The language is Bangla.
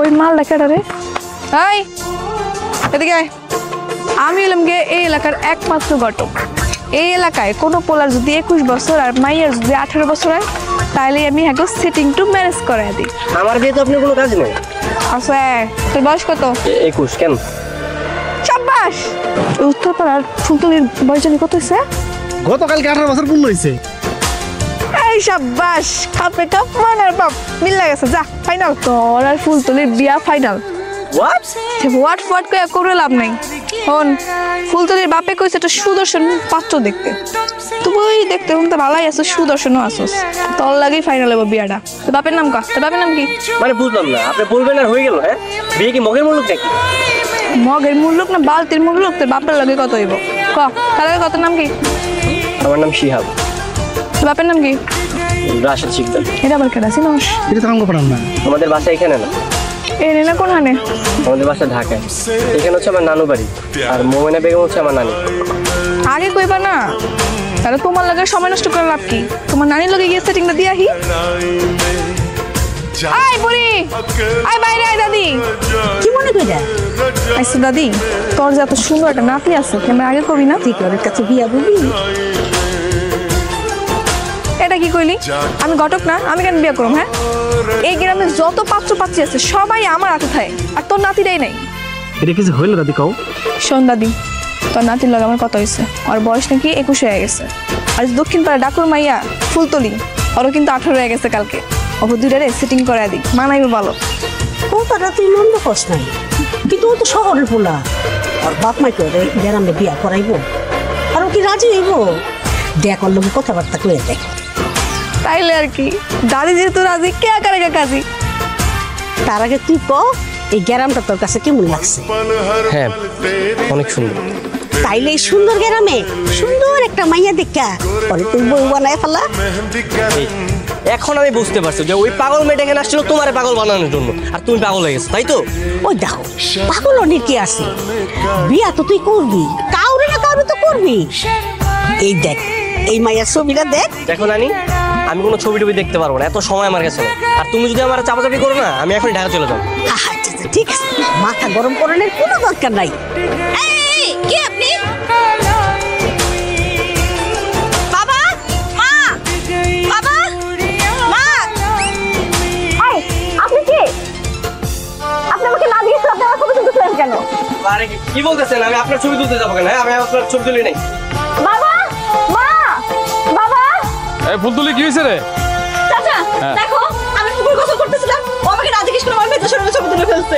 ওই মাল লেখাটা রে এই এদিকে আয়। আমি এলাম গিয়ে এই এলাকার একমাত্র ঘটক। এই এলাকায় কোনো পোলার যদি 21 বছর আর মাইয়ের যদি 18 বছর হয় তাহলে আমি হ্যাঁ সেটিং টু ম্যারেজ করাই দিই। আমার বিয়ে তো আপনি কোনো কাজ নেই। আচ্ছা তোর বয়স কত? 21। কেন? সাব্বাস। উত্তরপাড়ার ফুলতলির বয়স জানি কত হয়েছে? গতকালকে 18 বছর পূর্ণ হয়েছে। এই সাব্বাস, কাপে কাপ মানার বাপ মিল্লা গেছে। যা ফাইনাল, তোর আর ফুলতলির বিয়া ফাইনাল। হোয়াট করে লাভ নাই। হন ফুলতলির বাপে কইছে একটা সুদর্শন পাত্র দেখতে। তুই দেখতে তো ভালোই আছো, সুদর্শনও আছোস। তোর লাগেই ফাইনাল হবে বিয়াটা। তোর বাপের নাম কা? তোর বাপের নাম কি? মানে বুঝলাম না, আপনি বলবেন আর হয়ে গেল। হ্যাঁ, বিয়ে কি মগের মুলুক নাকি? মগের মুলুক না বালতির মুলুক? তোর বাপের লাগে কত হইব ক? তার আগে কত নাম কি? আমার নাম শিহাব। তোর বাপের নাম কি? রাশেদ শিকদার। এটা আবার কেডা চিনোস? এটা তো আমাকে পড়ান না। আমাদের বাসা এখানে না, এ নে না কোন হানে? আমাদের বাসা ঢাকায়। এখানে হচ্ছে আমার নানু বাড়ি, আর মোমেনা বেগম হচ্ছে আমার নানি। আগে কইবা না, তাহলে তোমার লাগে সময় নষ্ট করে লাভ কি? তোমার নানির লগে গিয়ে সেটিংটা দিয়ে আহি। আয় বুড়ি, আয় বাইরে আয়। দাদি কি মনে কইরা? আইসো দাদি, তোর যে এত সুন্দর একটা নাতি আছে কেমন আগে কবি না? তুই ওর কাছে বিয়া বলবি? এটা কি কইলি? আমি ঘটক না, আমি কেন বিয়ে করব? হ্যাঁ, এই গ্রামে যত পাত্র পাত্রী আছে সবাই আমার হাতে থাকে, আর তোর নাতিটাই নাই। এটা কিছু হইল দাদি কও? শোন দাদি, তোর নাতির লগে আমার কথা হয়েছে। ওর বয়স নাকি 21 হয়ে গেছে। আর দক্ষিণ পাড়া ডাকুর মাইয়া ফুলতলি, ওরও কিন্তু 18 হয়ে গেছে কালকে। ওকে দুইটারে সেটিং করে দিই, মানাইবে ভালো। কথাটা তুই মন্দ কস নাই, কিন্তু ও তো শহরের পোলা। আর বাপ মাই করে গ্রামে বিয়া করাইবো, আর ও কি রাজি হইব? দেখ ওর লোক কথাবার্তা কয়ে দেখ। তাইলে আর কি, দাদি যেহেতু রাজি, কে আকারে কাজি। তার আগে তুই ক, এই গ্রামটা তোর কাছে কেমন লাগছে? হ্যাঁ, অনেক সুন্দর। তাইলে এই সুন্দর গ্রামে সুন্দর একটা মাইয়া দেখা পরে তুই বউ বানায় ফেলা। এখন আমি বুঝতে পারছি যে ওই পাগল মেয়েটা এখানে আসছিল তোমারে পাগল বানানোর জন্য, আর তুমি পাগল হয়ে গেছো, তাই তো? ওই দেখো, পাগল অনেক কি আছে, বিয়া তো তুই করবি, কাউরে না কাউরে তো করবি। এই দেখ, এই মাইয়ার ছবিটা দেখ। দেখো নানি, আমি কোনো ছবি টবি দেখতে পারবো না, এত সময় আমার কাছে নেই। আর তুমি যদি আমার চাপাচাপি করো না, আমি এখন ঢাকা চলে যাবো। আচ্ছা ঠিক আছে, মাথা গরম করানোর কোনো দরকার নাই। কি আপনি? বাবা, মা, বাবা, মা। আপনি কি? আপনি আমাকে না দিয়েছেন, আপনি আমার ছবি তুলতেছিলেন কেন? আরে কি বলতেছেন? আমি আপনার ছবি তুলতে যাবো কেন? আমি আপনার ছবি তুলি নাই। বাবা, মা, বাবা। এই ফুলতুলি কি হয়েছে রে? চাচা দেখো, আমি পুকুর গোসল করতেছিলাম, ও আমাকে না জিজ্ঞেস করে আমার মেয়েদের সঙ্গে ছবি তুলে ফেলছে।